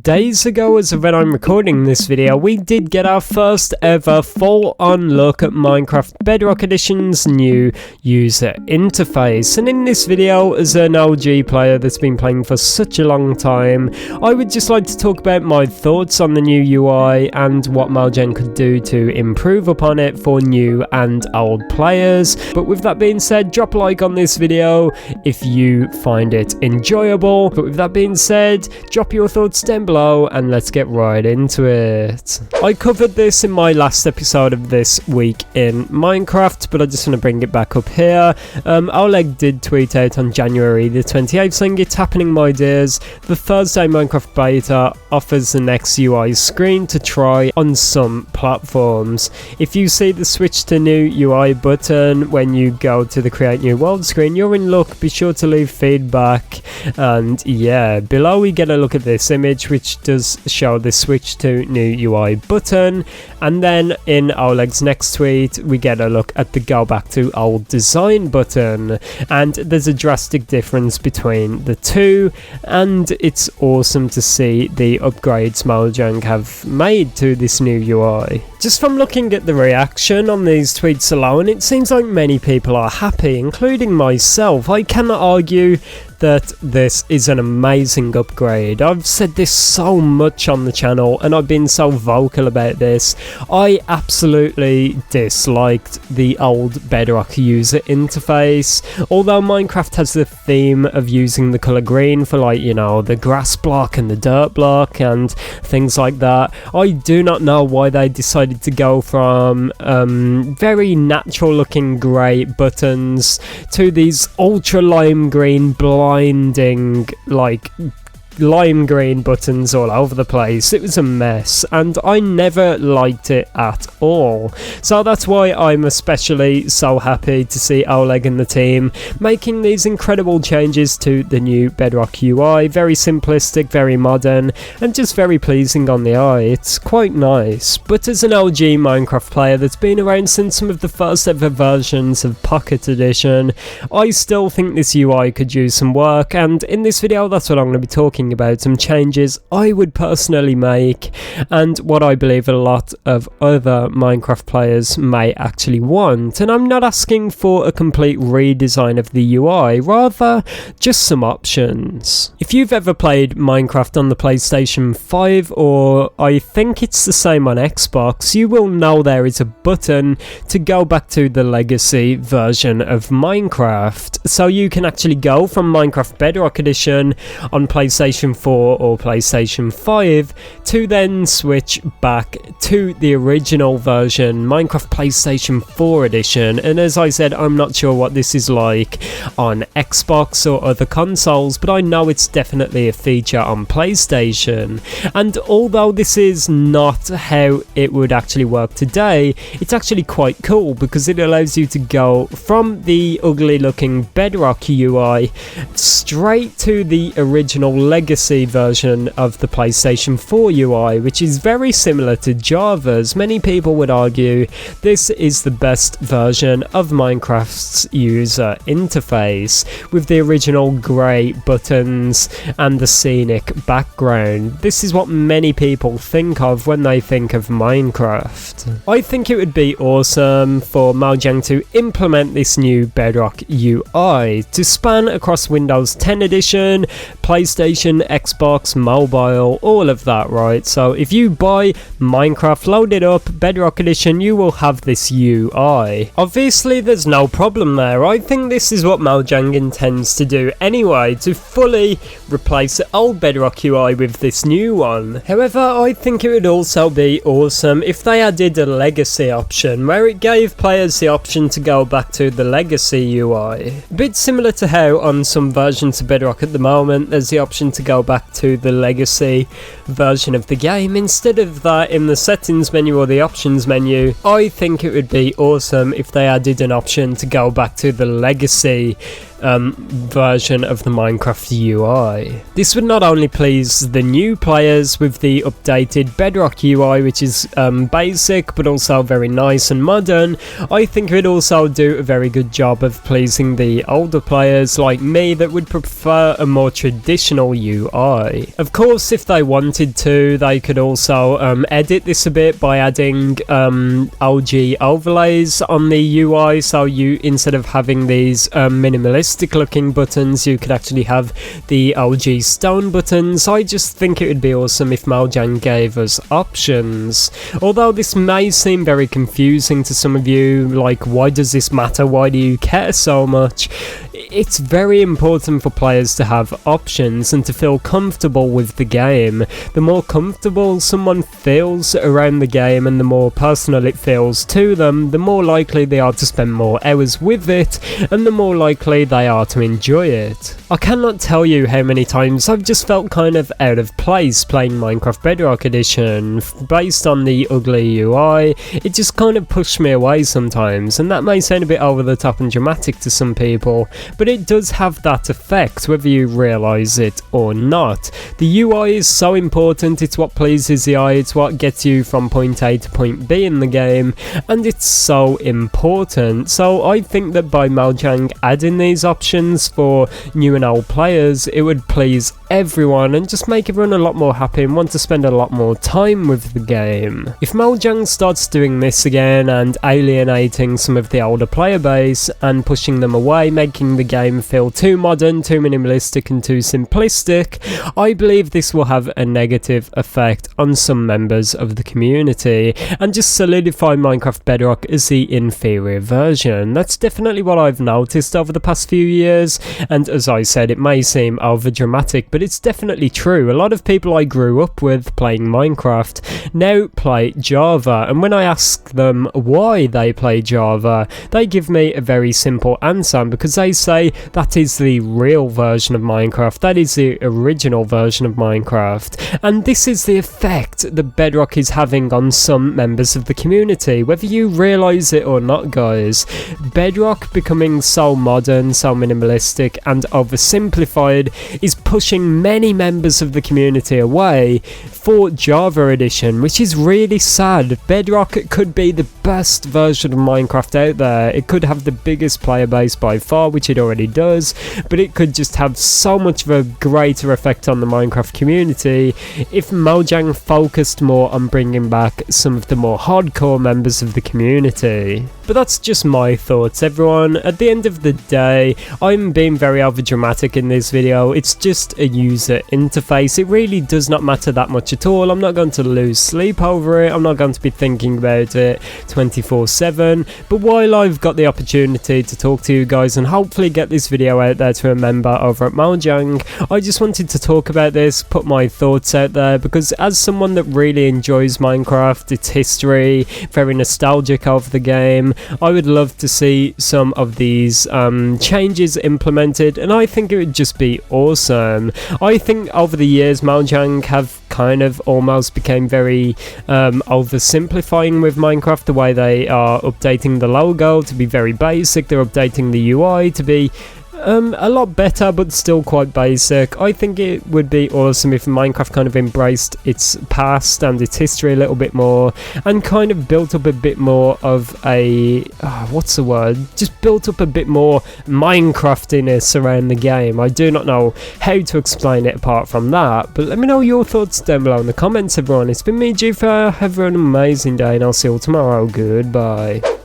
Days ago, as of when I'm recording this video, we did get our first ever full-on look at Minecraft Bedrock Edition's new user interface. And in this video, as an OG player that's been playing for such a long time, I would just like to talk about my thoughts on the new UI and what Mojang could do to improve upon it for new and old players. But with that being said, drop a like on this video if you find it enjoyable. But with that being said, drop your thoughts down below and let's get right into it. I covered this in my last episode of this week in Minecraft, but I just want to bring it back up here. Oleg did tweet out on January the 28th saying, "It's happening, my dears. The Thursday Minecraft beta offers the next UI screen to try on some platforms. If you see the switch to new UI button when you go to the create new world screen, you're in luck. Be sure to leave feedback." And yeah, below we get a look at this image which does show the switch to new UI button, and then in Oleg's next tweet we get a look at the go back to old design button, and there's a drastic difference between the two, and it's awesome to see the upgrades Mojang have made to this new UI. Just from looking at the reaction on these tweets alone, it seems like many people are happy, including myself. I cannot argue that this is an amazing upgrade. I've said this so much on the channel and I've been so vocal about this. I absolutely disliked the old Bedrock user interface. Although Minecraft has the theme of using the colour green for, like, you know, the grass block and the dirt block and things like that, I do not know why they decided to go from very natural looking grey buttons to these ultra lime green blinding, like, lime green buttons all over the place. It was a mess and I never liked it at all. So that's why I'm especially so happy to see Oleg and the team making these incredible changes to the new Bedrock UI. Very simplistic, very modern, and just very pleasing on the eye. It's quite nice. But as an OG Minecraft player that's been around since some of the first ever versions of Pocket Edition, I still think this UI could use some work, and in this video that's what I'm going to be talking about, some changes I would personally make and what I believe a lot of other Minecraft players may actually want. And I'm not asking for a complete redesign of the UI, rather just some options. If you've ever played Minecraft on the PlayStation 5, or I think it's the same on Xbox, you will know there is a button to go back to the legacy version of Minecraft. So you can actually go from Minecraft Bedrock Edition on PlayStation 4 or PlayStation 5 to then switch back to the original version, Minecraft PlayStation 4 Edition. And as I said, I'm not sure what this is like on Xbox or other consoles, but I know it's definitely a feature on PlayStation. And although this is not how it would actually work today, it's actually quite cool because it allows you to go from the ugly looking Bedrock UI straight to the original legacy version of the PlayStation 4 UI, which is very similar to Java's. Many people would argue this is the best version of Minecraft's user interface, with the original grey buttons and the scenic background. This is what many people think of when they think of Minecraft. I think it would be awesome for Mojang to implement this new Bedrock UI to span across Windows 10 Edition, PlayStation, Xbox, mobile, all of that, right? So if you buy Minecraft, load it up, Bedrock Edition, you will have this UI. Obviously there's no problem there. I think this is what Mojang intends to do anyway, to fully replace the old Bedrock UI with this new one. However, I think it would also be awesome if they added a legacy option where it gave players the option to go back to the legacy UI. A bit similar to how on some versions of Bedrock at the moment there's the option to go back to the legacy version of the game. Instead of that in the settings menu or the options menu, I think it would be awesome if they added an option to go back to the legacy version of the Minecraft UI. This would not only please the new players with the updated Bedrock UI, which is basic but also very nice and modern. I think it would also do a very good job of pleasing the older players like me that would prefer a more traditional UI. Of course, if they wanted to, they could also edit this a bit by adding algae overlays on the UI, so you, instead of having these minimalistic looking buttons, you could actually have the algae stone buttons. I just think it would be awesome if Mojang gave us options. Although this may seem very confusing to some of you, like, why does this matter, why do you care so much? It's very important for players to have options and to feel comfortable with the game. The more comfortable someone feels around the game and the more personal it feels to them, the more likely they are to spend more hours with it and the more likely they are to enjoy it. I cannot tell you how many times I've just felt kind of out of place playing Minecraft Bedrock Edition. Based on the ugly UI, it just kind of pushed me away sometimes, and that may sound a bit over the top and dramatic to some people, but it does have that effect whether you realise it or not. The UI is so important, it's what pleases the eye, it's what gets you from point A to point B in the game, and it's so important. So I think that by Mojang adding these options for new and old players, it would please everyone and just make everyone a lot more happy and want to spend a lot more time with the game. If Mojang starts doing this again and alienating some of the older player base and pushing them away, making the game feel too modern, too minimalistic and too simplistic, I believe this will have a negative effect on some members of the community and just solidify Minecraft Bedrock as the inferior version. That's definitely what I've noticed over the past few years, and as I said, it may seem over dramatic, but it's definitely true. A lot of people I grew up with playing Minecraft now play Java, and when I ask them why they play Java, they give me a very simple answer, because they say that is the real version of Minecraft, that is the original version of Minecraft. And this is the effect that Bedrock is having on some members of the community, whether you realise it or not, guys. Bedrock becoming so modern, so minimalistic and oversimplified is pushing many members of the community away for Java Edition, which is really sad. Bedrock could be the best version of Minecraft out there. It could have the biggest player base by far, which it already does, but it could just have so much of a greater effect on the Minecraft community if Mojang focused more on bringing back some of the more hardcore members of the community. But that's just my thoughts, everyone. At the end of the day, I'm being very overdramatic in this video. It's just a user interface. It really does not matter that much at all. I'm not going to lose sleep over it. I'm not going to be thinking about it 24/7. But while I've got the opportunity to talk to you guys and hopefully get this video out there to a member over at Mojang, I just wanted to talk about this, put my thoughts out there, because as someone that really enjoys Minecraft, its history, very nostalgic of the game, I would love to see some of these changes implemented, and I think it would just be awesome. I think over the years Mojang have kind of almost became very oversimplifying with Minecraft, the way they are updating the logo to be very basic, they're updating the UI to be a lot better but still quite basic. I think it would be awesome if Minecraft kind of embraced its past and its history a little bit more and kind of built up a bit more of a just built up a bit more Minecraftiness around the game. I do not know how to explain it apart from that, but let me know your thoughts down below in the comments, everyone. It's been me, ItzJhief. Have an amazing day and I'll see you all tomorrow. Goodbye.